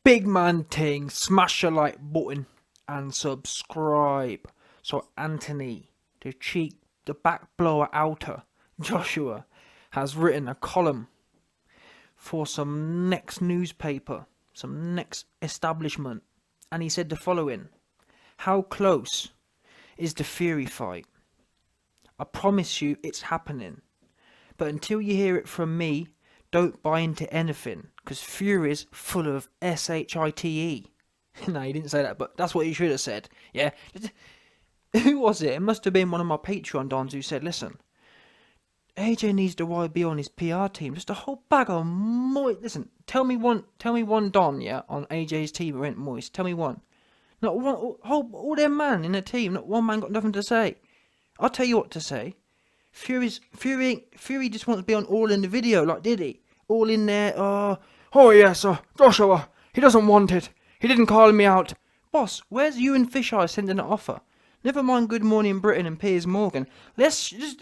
Big man ting, smash the like button and subscribe. So Anthony, the back blower outer, Joshua, has written a column for some next newspaper, some next establishment, and he said the following: how close is the Fury fight? I promise you it's happening. But until you hear it from me, don't buy into anything, because Fury's full of shite. No, he didn't say that, but that's what he should have said. Yeah. Who was it? It must have been one of my Patreon dons who said, listen, AJ needs the YB on his PR team. Just a whole bag of moist. Listen, tell me one don, yeah, on AJ's team who ain't moist. Tell me one. Not one. All them man in the team. Not one man got nothing to say. I'll tell you what to say. Fury just wants to be on all in the video, like did he? All in there. Oh yes, Joshua. He doesn't want it. He didn't call me out. Boss, where's you and Fisheye sending an offer? Never mind Good Morning Britain and Piers Morgan. Let's just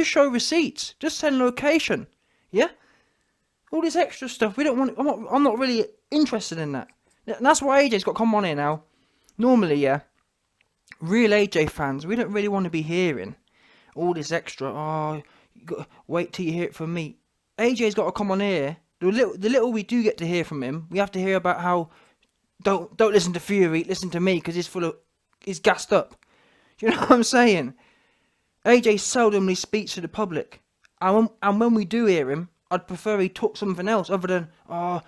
show receipts. Just send location. Yeah? All this extra stuff, we don't want. I'm not really interested in that. And that's why AJ's got to come on here now. Normally, yeah, real AJ fans, we don't really want to be hearing all this extra. Oh, you got to wait till you hear it from me. AJ's got to come on here. The little we do get to hear from him, we have to hear about how don't listen to Fury, listen to me because he's gassed up. You know what I'm saying? AJ seldomly speaks to the public, and when we do hear him, I'd prefer he talk something else other than,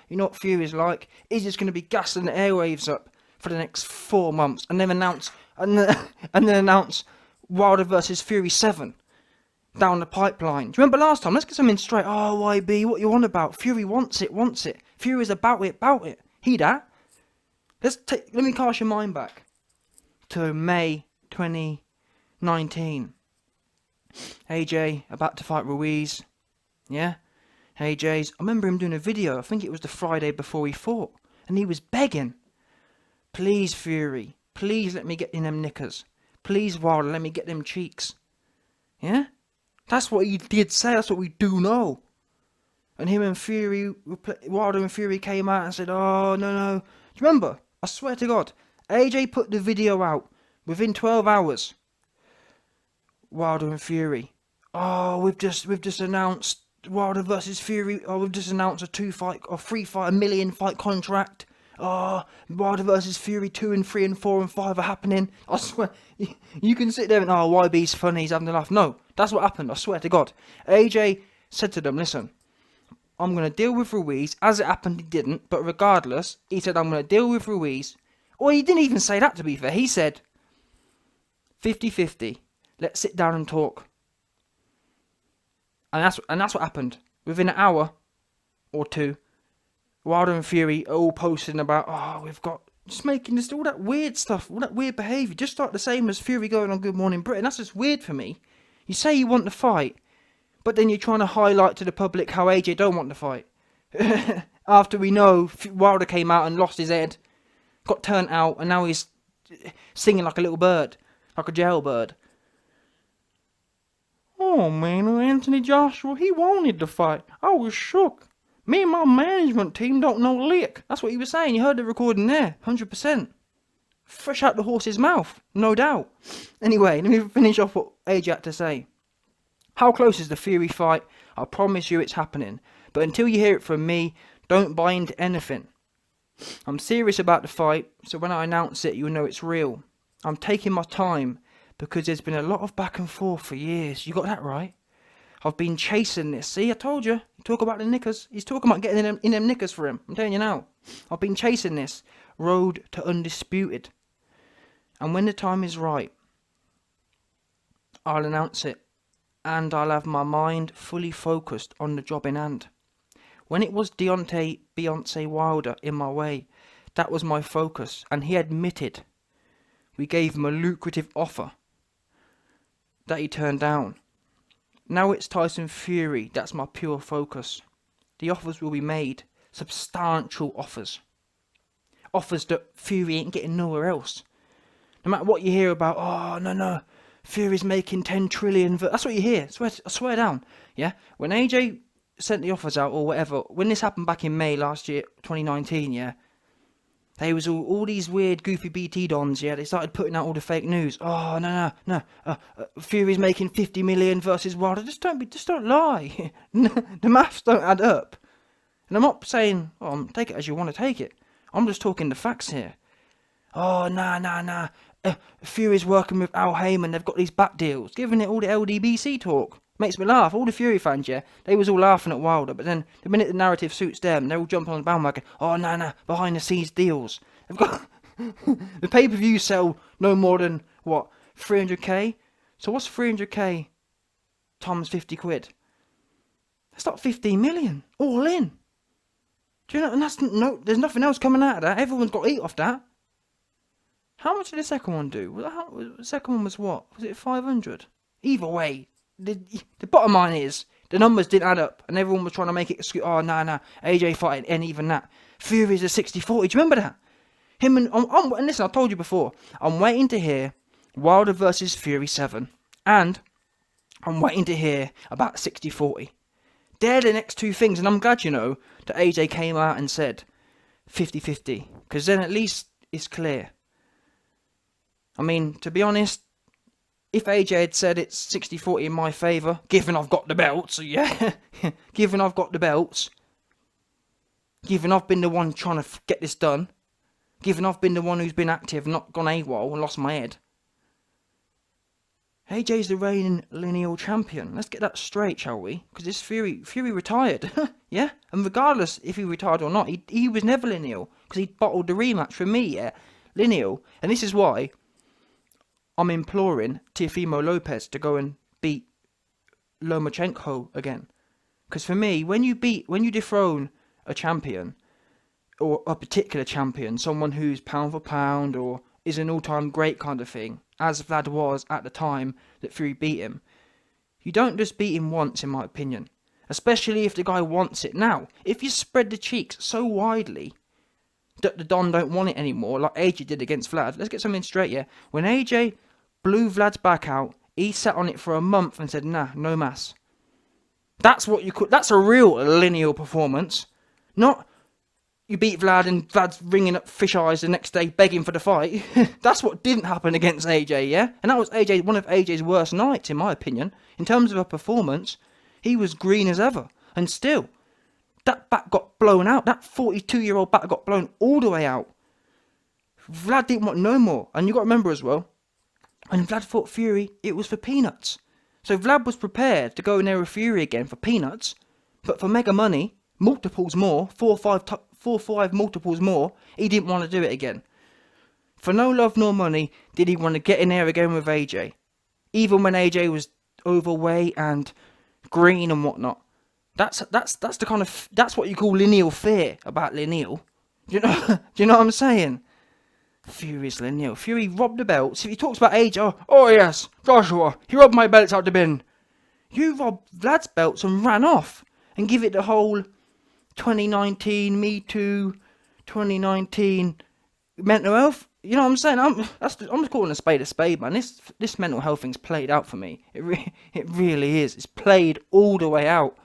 you know what Fury's like? He's just going to be gassing the airwaves up for the next 4 months, and then announce Wilder versus Fury 7 down the pipeline. Do you remember last time? Let's get something straight. Oh, YB, what you on about? Fury wants it. Fury's about it. He that. Let me cast your mind back to May 2019. AJ about to fight Ruiz. Yeah? I remember him doing a video, I think it was the Friday before he fought, and he was begging, please Fury, please let me get in them knickers. Please Wilder, let me get them cheeks. Yeah? That's what he did say, that's what we do know. And Wilder and Fury came out and said, oh, no. Do you remember? I swear to God, AJ put the video out within 12 hours. Wilder and Fury. Oh, we've just announced Wilder versus Fury. Oh, we've just announced a 3 million fight contract. Oh, Wilder versus Fury 2 and 3 and 4 and 5 are happening. I swear, you can sit there and, YB's funny, he's having a laugh. No, that's what happened, I swear to God. AJ said to them, listen, I'm going to deal with Ruiz. As it happened, he didn't, but regardless, he said, I'm going to deal with Ruiz. Or he didn't even say that, to be fair. He said, 50-50, let's sit down and talk. And that's what happened. Within an hour or two, Wilder and Fury are all posting about, we've got, just making this, all that weird stuff, all that weird behaviour, just like the same as Fury going on Good Morning Britain. That's just weird for me. You say you want the fight, but then you're trying to highlight to the public how AJ don't want the fight. After we know Wilder came out and lost his head, got turned out, and now he's singing like a little bird, like a jailbird. Oh man, Anthony Joshua, he wanted the fight. I was shook. Me and my management team don't know lick. That's what he was saying. You heard the recording there, 100%. Fresh out the horse's mouth, no doubt. Anyway, let me finish off what AJ had to say. How close is the Fury fight? I promise you it's happening. But until you hear it from me, don't buy into anything. I'm serious about the fight, so when I announce it, you'll know it's real. I'm taking my time, because there's been a lot of back and forth for years. You got that right? I've been chasing this. See, I told you. You talk about the knickers. He's talking about getting in them knickers for him. I'm telling you now. I've been chasing this road to undisputed. And when the time is right, I'll announce it. And I'll have my mind fully focused on the job in hand. When it was Beyonce Wilder in my way, that was my focus. And he admitted. We gave him a lucrative offer that he turned down. Now it's Tyson Fury, that's my pure focus. The offers will be made, substantial offers. Offers that Fury ain't getting nowhere else. No matter what you hear about, no, Fury's making 10 trillion, that's what you hear, I swear down. Yeah, when AJ sent the offers out or whatever, when this happened back in May last year, 2019, yeah, They was all these weird, goofy BT dons, yeah. They started putting out all the fake news. Oh no! Fury's making 50 million versus Wilder. Just don't lie. The maths don't add up. And I'm not saying, take it as you want to take it. I'm just talking the facts here. Oh nah. Fury's working with Al Heyman. They've got these back deals, giving it all the LDBC talk. Makes me laugh. All the Fury fans, yeah, they was all laughing at Wilder, but then the minute the narrative suits them, they're all jumping on the bandwagon. Oh, nah, behind the scenes deals. They've got the pay-per-view sell no more than, what, 300k? So what's 300k times 50 quid? That's like 15 million, all in. Do you know, and there's nothing else coming out of that. Everyone's got to eat off that. How much did the second one do? The second one was what? Was it 500? Either way. The bottom line is, the numbers didn't add up, and everyone was trying to make it, nah, AJ fighting, and even that. Fury's a 60-40, do you remember that? And listen, I told you before, I'm waiting to hear Wilder versus Fury 7, and I'm waiting to hear about 60-40. They're the next two things, and I'm glad, that AJ came out and said 50-50, because then at least it's clear. I mean, to be honest, if AJ had said it's 60-40 in my favour, given I've got the belts, yeah, given I've got the belts, given I've been the one trying to get this done, given I've been the one who's been active, not gone AWOL and lost my head, AJ's the reigning lineal champion. Let's get that straight, shall we? Because this Fury retired, yeah? And regardless if he retired or not, he was never lineal, because he bottled the rematch for me, yeah? Lineal. And this is why I'm imploring Teofimo Lopez to go and beat Lomachenko again. Because for me, when you dethrone a champion, or a particular champion, someone who's pound for pound, or is an all-time great kind of thing, as Vlad was at the time that Fury beat him, you don't just beat him once, in my opinion. Especially if the guy wants it. Now, if you spread the cheeks so widely that the Don don't want it anymore, like AJ did against Vlad, let's get something straight here. When AJ blew Vlad's back out, he sat on it for a month and said, nah, no mas. That's a real lineal performance. Not you beat Vlad and Vlad's ringing up fish eyes the next day begging for the fight. That's what didn't happen against AJ, yeah? And that was one of AJ's worst nights, in my opinion. In terms of a performance, he was green as ever. And still, that back got blown out. That 42-year-old back got blown all the way out. Vlad didn't want no more. And you got to remember as well, when Vlad fought Fury, it was for peanuts. So Vlad was prepared to go in there with Fury again for peanuts, but for mega money, multiples more, 4-5 multiples more, he didn't want to do it again. For no love nor money did he want to get in there again with AJ. Even when AJ was overweight and green and whatnot. That's the kind of, that's what you call lineal fear about lineal. Do you know what I'm saying? Fury's lineal. Fury robbed the belts. If he talks about AJ, oh yes, Joshua, he robbed my belts out the bin. You robbed Vlad's belts and ran off and give it the whole 2019 Me Too, 2019 mental health. You know what I'm saying? I'm just calling a spade, man. This mental health thing's played out for me. It really is. It's played all the way out.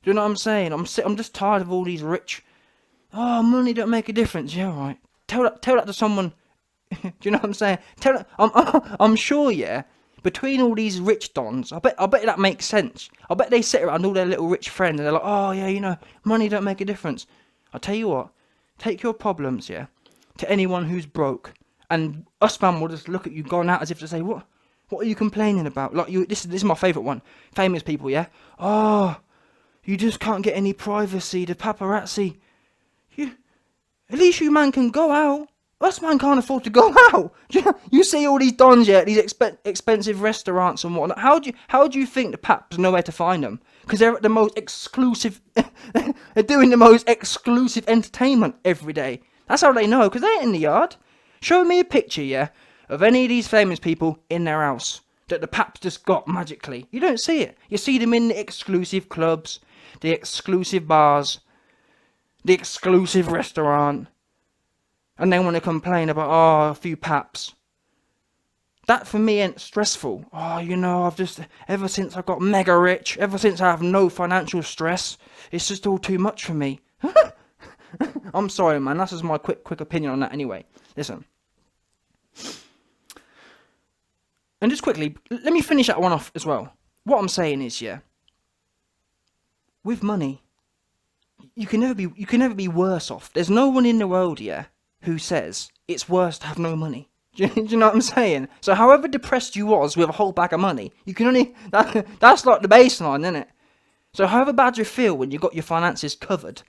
Do you know what I'm saying? I'm just tired of all these rich. Oh, money don't make a difference. Yeah, right. Tell that to someone. Do you know what I'm saying? I'm sure, yeah. Between all these rich dons, I bet that makes sense. I bet they sit around all their little rich friends and they're like, oh yeah, money don't make a difference. I'll tell you what, take your problems, yeah, to anyone who's broke, and us man will just look at you going out as if to say, what are you complaining about? Like this is my favourite one. Famous people, yeah. Oh, you just can't get any privacy, the paparazzi. At least you man can go out. Us man can't afford to go out. You see all these dons, yeah, these expensive restaurants and whatnot. How do you think the paps know where to find them? Because they're at the most exclusive. They're doing the most exclusive entertainment every day. That's how they know. Because they ain't in the yard. Show me a picture, yeah, of any of these famous people in their house that the paps just got magically. You don't see it. You see them in the exclusive clubs, the exclusive bars, the exclusive restaurant. And they want to complain about, a few paps. That for me ain't stressful. I've just, ever since I got mega rich, ever since I have no financial stress, it's just all too much for me. I'm sorry, man. That's just my quick opinion on that. Anyway, listen. And just quickly, let me finish that one off as well. What I'm saying is, yeah, with money, you can never be worse off. There's no one in the world, yeah, who says it's worse to have no money. Do you know what I'm saying? So however depressed you was with a whole bag of money, you can only that's like the baseline, isn't it? So however bad you feel when you got your finances covered,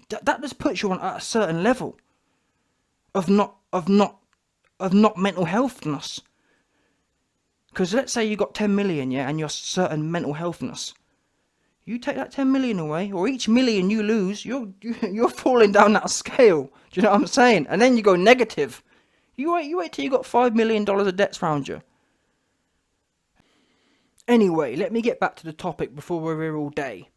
that just puts you on at a certain level of not mental healthness. Because let's say you got 10 million, yeah, and you're certain mental healthness. You take that 10 million away, or each million you lose, you're falling down that scale. Do you know what I'm saying? And then you go negative. You wait till you got $5 million of debts around you. Anyway, let me get back to the topic before we're here all day.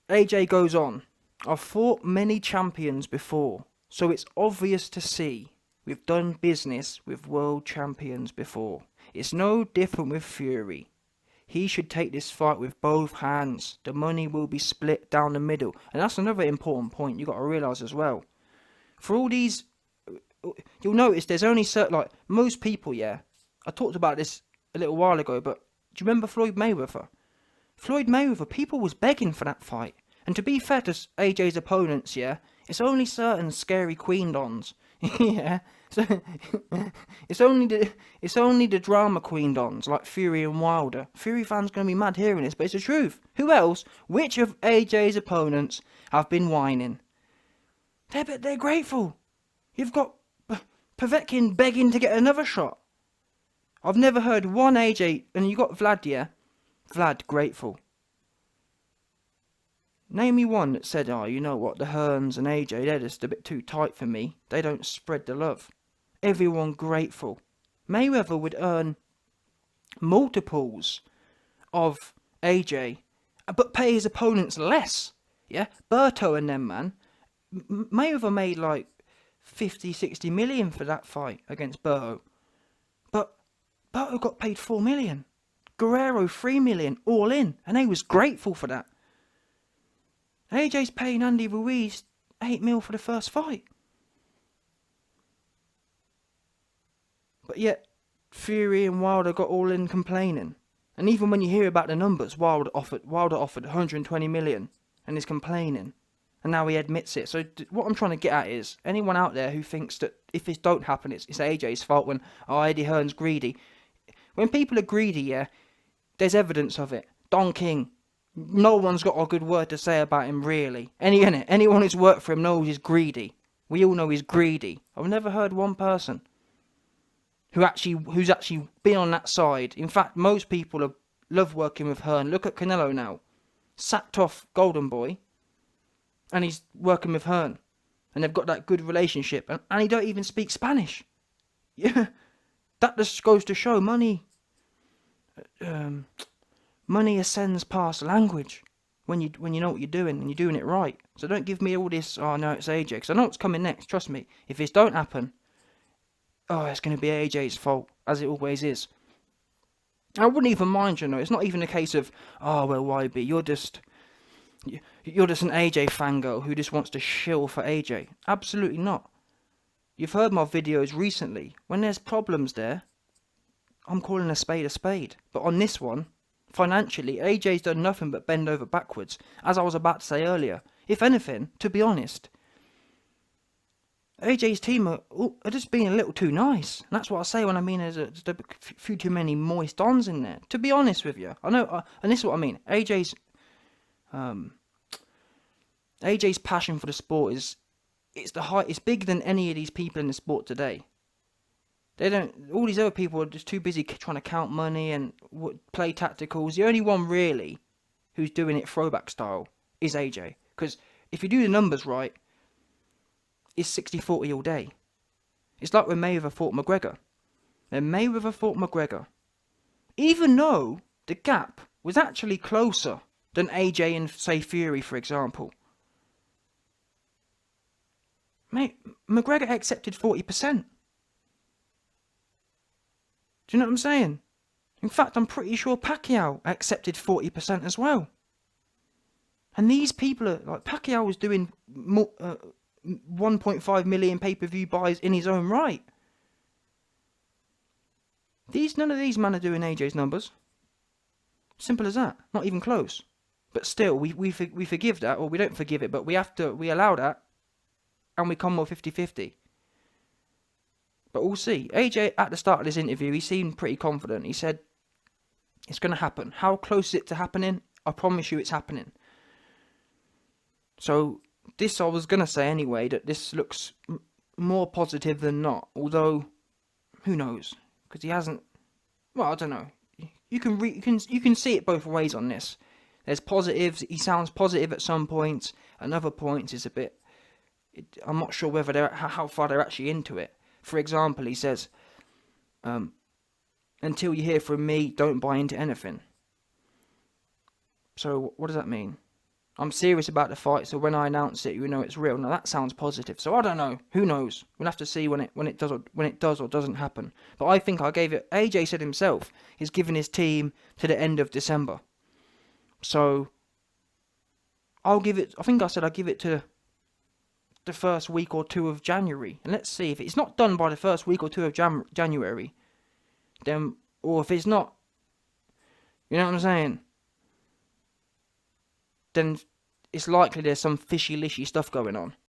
AJ goes on. I've fought many champions before, so it's obvious to see we've done business with world champions before. It's no different with Fury. He should take this fight with both hands. The money will be split down the middle. And that's another important point you've got to realise as well. For all these, you'll notice there's only certain, like, most people, yeah. I talked about this a little while ago, but do you remember Floyd Mayweather? Floyd Mayweather, people was begging for that fight. And to be fair to AJ's opponents, yeah, it's only certain scary queen dons. Yeah. So it's only the drama queen dons like Fury and Wilder. Fury fans gonna be mad hearing this, but it's the truth. Who else? Which of AJ's opponents have been whining? They're grateful. You've got Povetkin begging to get another shot. I've never heard one AJ, and you got Vlad, yeah. Vlad grateful. Name me one that said, oh, you know what, the Hearns and AJ, they're just a bit too tight for me. They don't spread the love. Everyone grateful. Mayweather would earn multiples of AJ, but pay his opponents less. Yeah, Berto and them, man. Mayweather made like 50, 60 million for that fight against Berto. But Berto got paid 4 million. Guerrero 3 million, all in. And they was grateful for that. AJ's paying Andy Ruiz 8 mil for the first fight. But yet, Fury and Wilder got all in complaining. And even when you hear about the numbers, Wilder offered 120 million and is complaining. And now he admits it. So what I'm trying to get at is, anyone out there who thinks that if this don't happen, it's AJ's fault when Eddie Hearn's greedy. When people are greedy, yeah, there's evidence of it. Don King. No one's got a good word to say about him, really. Anyone who's worked for him knows he's greedy. We all know he's greedy. I've never heard one person who's actually been on that side. In fact, most people love working with Hearn. Look at Canelo now. Sacked off Golden Boy, and he's working with Hearn. And they've got that good relationship. And he don't even speak Spanish. Yeah, that just goes to show money. Money ascends past language when you know what you're doing and you're doing it right. So don't give me all this, oh no, it's AJ, because I know what's coming next, trust me. If this don't happen, oh, it's going to be AJ's fault, as it always is. I wouldn't even mind, you know, it's not even a case of, oh, well, YB, you're just an AJ fangirl who just wants to shill for AJ. Absolutely not. You've heard my videos recently. When there's problems there, I'm calling a spade a spade. But on this one, financially, AJ's done nothing but bend over backwards, as I was about to say earlier. If anything, to be honest, AJ's team are just being a little too nice. And that's what I say when I mean there's a few too many moist dons in there. To be honest with you, I know, and this is what I mean. AJ's passion for the sport it's bigger than any of these people in the sport today. All these other people are just too busy trying to count money and play tacticals. The only one really who's doing it throwback style is AJ. Because if you do the numbers right, it's 60-40 all day. It's like when Mayweather fought McGregor. When Mayweather fought McGregor, even though the gap was actually closer than AJ and, say, Fury, for example, McGregor accepted 40%. Do you know what I'm saying? In fact, I'm pretty sure Pacquiao accepted 40% as well. And these people are like, Pacquiao was doing 1.5 million pay-per-view buys in his own right. None of these men are doing AJ's numbers. Simple as that. Not even close. But still, we forgive that, or we don't forgive it, but we allow that, and we come more 50-50. But we'll see. AJ, at the start of this interview, he seemed pretty confident. He said, it's going to happen. How close is it to happening? I promise you it's happening. So, this I was going to say anyway, that this looks more positive than not. Although, who knows? Because he hasn't... Well, I don't know. You can see it both ways on this. There's positives. He sounds positive at some points. At other points, it's a bit... I'm not sure whether how far they're actually into it. For example, he says, until you hear from me, don't buy into anything. So what does that mean? I'm serious about the fight, so when I announce it, you know it's real. Now that sounds positive. So I don't know. Who knows? We'll have to see when it does or doesn't happen. But I think I gave it. AJ said himself he's given his team to the end of December. So I'll give it. I think I said I'll give it to the first week or two of January, and let's see if it's not done by the first week or two of January. Then, or if it's not, you know what I'm saying? Then it's likely there's some fishy-lishy stuff going on.